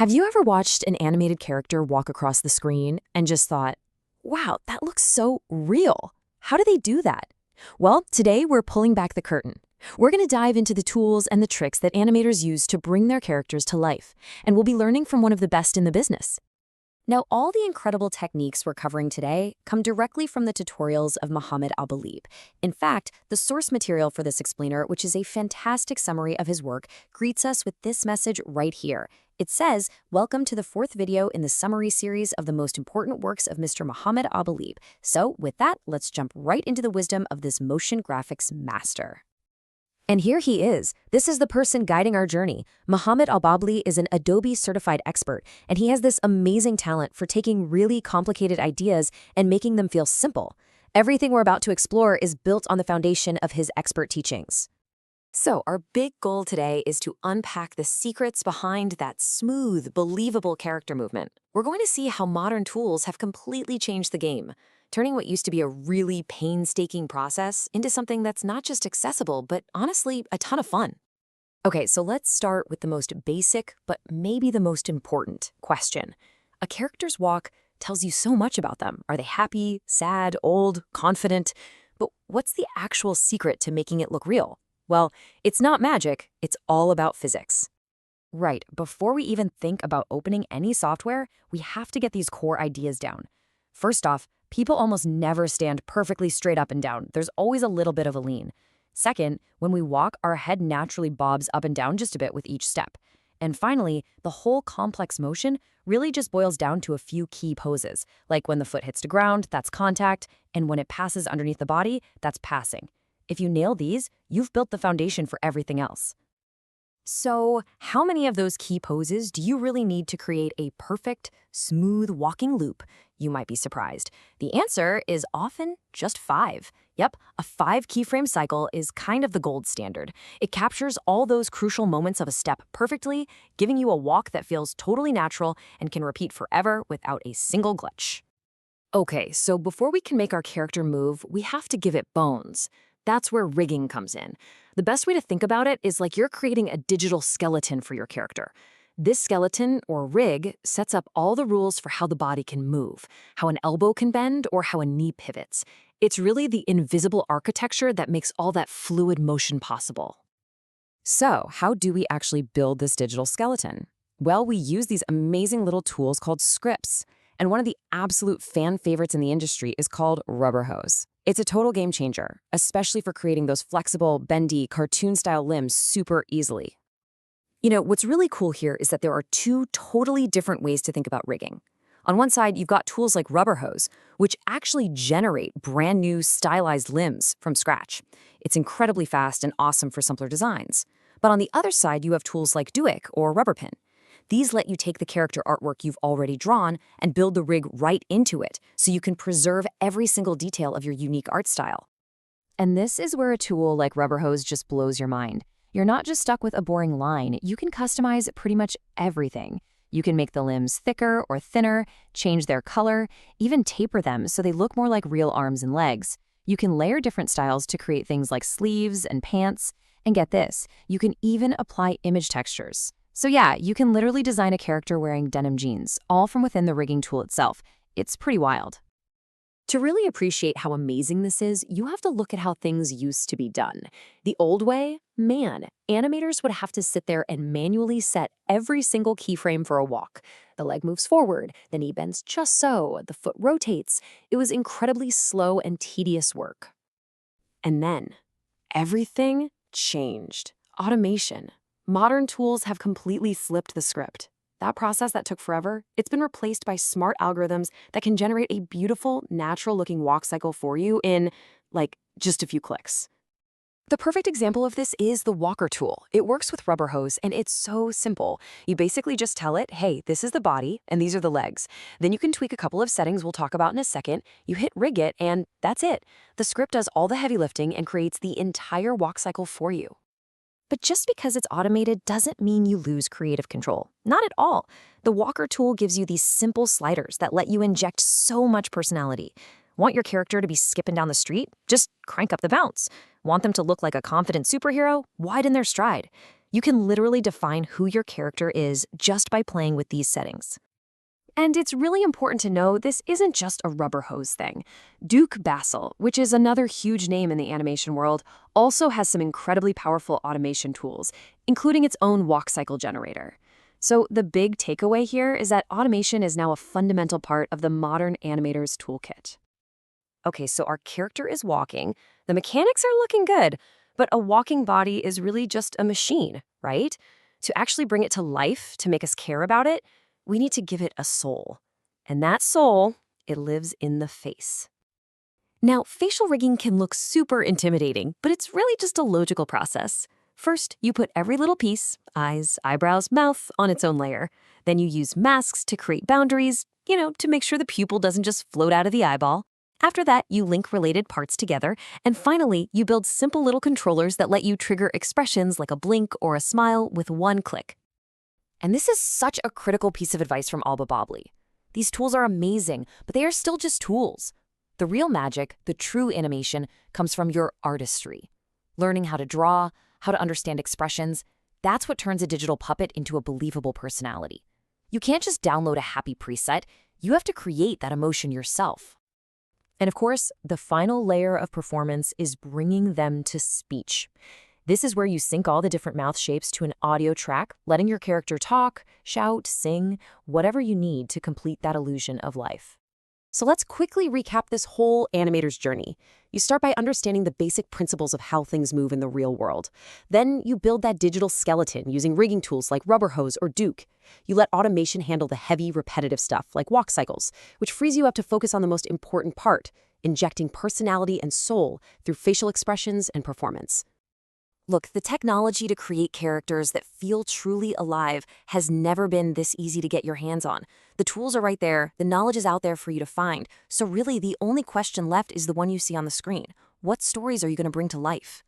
Have you ever watched an animated character walk across the screen and just thought, wow, that looks so real? How do they do that? Well, today we're pulling back the curtain. We're going to dive into the tools and the tricks that animators use to bring their characters to life, and we'll be learning from one of the best in the business. Now, all the incredible techniques we're covering today come directly from the tutorials of Mohammed El-Babley. In fact, the source material for this explainer, which is a fantastic summary of his work, greets us with this message right here. It says, "Welcome to the fourth video in the summary series of the most important works of Mr. Mohammed El-Babley." So with that, let's jump right into the wisdom of this motion graphics master. And here he is. This is the person guiding our journey. Mohammed El-Babley is an Adobe certified expert, and he has this amazing talent for taking really complicated ideas and making them feel simple. Everything we're about to explore is built on the foundation of his expert teachings. So our big goal today is to unpack the secrets behind that smooth, believable character movement. We're going to see how modern tools have completely changed the game, turning what used to be a really painstaking process into something that's not just accessible, but honestly, a ton of fun. Okay, so let's start with the most basic, but maybe the most important question. A character's walk tells you so much about them. Are they happy, sad, old, confident? But what's the actual secret to making it look real? Well, it's not magic, it's all about physics. Right, before we even think about opening any software, we have to get these core ideas down. First off, people almost never stand perfectly straight up and down. There's always a little bit of a lean. Second, when we walk, our head naturally bobs up and down just a bit with each step. And finally, the whole complex motion really just boils down to a few key poses, like when the foot hits the ground, that's contact, and when it passes underneath the body, that's passing. If you nail these, you've built the foundation for everything else. So, how many of those key poses do you really need to create a perfect, smooth walking loop? You might be surprised. The answer is often just 5. Yep, a 5 keyframe cycle is kind of the gold standard. It captures all those crucial moments of a step perfectly, giving you a walk that feels totally natural and can repeat forever without a single glitch. Okay, so before we can make our character move, we have to give it bones. That's where rigging comes in. The best way to think about it is like you're creating a digital skeleton for your character. This skeleton, or rig, sets up all the rules for how the body can move, how an elbow can bend, or how a knee pivots. It's really the invisible architecture that makes all that fluid motion possible. So, how do we actually build this digital skeleton? Well, we use these amazing little tools called scripts. And one of the absolute fan favorites in the industry is called RubberHose. It's a total game changer, especially for creating those flexible, bendy, cartoon-style limbs super easily. You know, what's really cool here is that there are 2 totally different ways to think about rigging. On one side, you've got tools like RubberHose, which actually generate brand new stylized limbs from scratch. It's incredibly fast and awesome for simpler designs. But on the other side, you have tools like Duik or RubberPin. These let you take the character artwork you've already drawn and build the rig right into it, so you can preserve every single detail of your unique art style. And this is where a tool like RubberHose just blows your mind. You're not just stuck with a boring line, you can customize pretty much everything. You can make the limbs thicker or thinner, change their color, even taper them so they look more like real arms and legs. You can layer different styles to create things like sleeves and pants. And get this, you can even apply image textures. So yeah, you can literally design a character wearing denim jeans, all from within the rigging tool itself. It's pretty wild. To really appreciate how amazing this is, you have to look at how things used to be done. The old way, man, animators would have to sit there and manually set every single keyframe for a walk. The leg moves forward, the knee bends just so, the foot rotates. It was incredibly slow and tedious work. And then, everything changed. Automation. Modern tools have completely flipped the script. That process that took forever, it's been replaced by smart algorithms that can generate a beautiful, natural-looking walk cycle for you in, like, just a few clicks. The perfect example of this is the walker tool. It works with RubberHose, and it's so simple. You basically just tell it, hey, this is the body, and these are the legs. Then you can tweak a couple of settings we'll talk about in a second. You hit rig it, and that's it. The script does all the heavy lifting and creates the entire walk cycle for you. But just because it's automated doesn't mean you lose creative control. Not at all. The walker tool gives you these simple sliders that let you inject so much personality. Want your character to be skipping down the street? Just crank up the bounce. Want them to look like a confident superhero? Widen their stride. You can literally define who your character is just by playing with these settings. And it's really important to know this isn't just a RubberHose thing. Duke Basil, which is another huge name in the animation world, also has some incredibly powerful automation tools, including its own walk cycle generator. So the big takeaway here is that automation is now a fundamental part of the modern animator's toolkit. Okay, so our character is walking, the mechanics are looking good, but a walking body is really just a machine, right? To actually bring it to life, to make us care about it, we need to give it a soul. And that soul, it lives in the face. Now, facial rigging can look super intimidating, but it's really just a logical process. First, you put every little piece, eyes, eyebrows, mouth, on its own layer. Then you use masks to create boundaries, to make sure the pupil doesn't just float out of the eyeball. After that, you link related parts together. And finally, you build simple little controllers that let you trigger expressions like a blink or a smile with one click. And this is such a critical piece of advice from El-Babley. These tools are amazing, but they are still just tools. The real magic, the true animation, comes from your artistry. Learning how to draw, how to understand expressions, that's what turns a digital puppet into a believable personality. You can't just download a happy preset, you have to create that emotion yourself. And of course, the final layer of performance is bringing them to speech. This is where you sync all the different mouth shapes to an audio track, letting your character talk, shout, sing, whatever you need to complete that illusion of life. So let's quickly recap this whole animator's journey. You start by understanding the basic principles of how things move in the real world. Then you build that digital skeleton using rigging tools like RubberHose or Duke. You let automation handle the heavy, repetitive stuff like walk cycles, which frees you up to focus on the most important part, injecting personality and soul through facial expressions and performance. Look, the technology to create characters that feel truly alive has never been this easy to get your hands on. The tools are right there, the knowledge is out there for you to find. So really, the only question left is the one you see on the screen. What stories are you going to bring to life?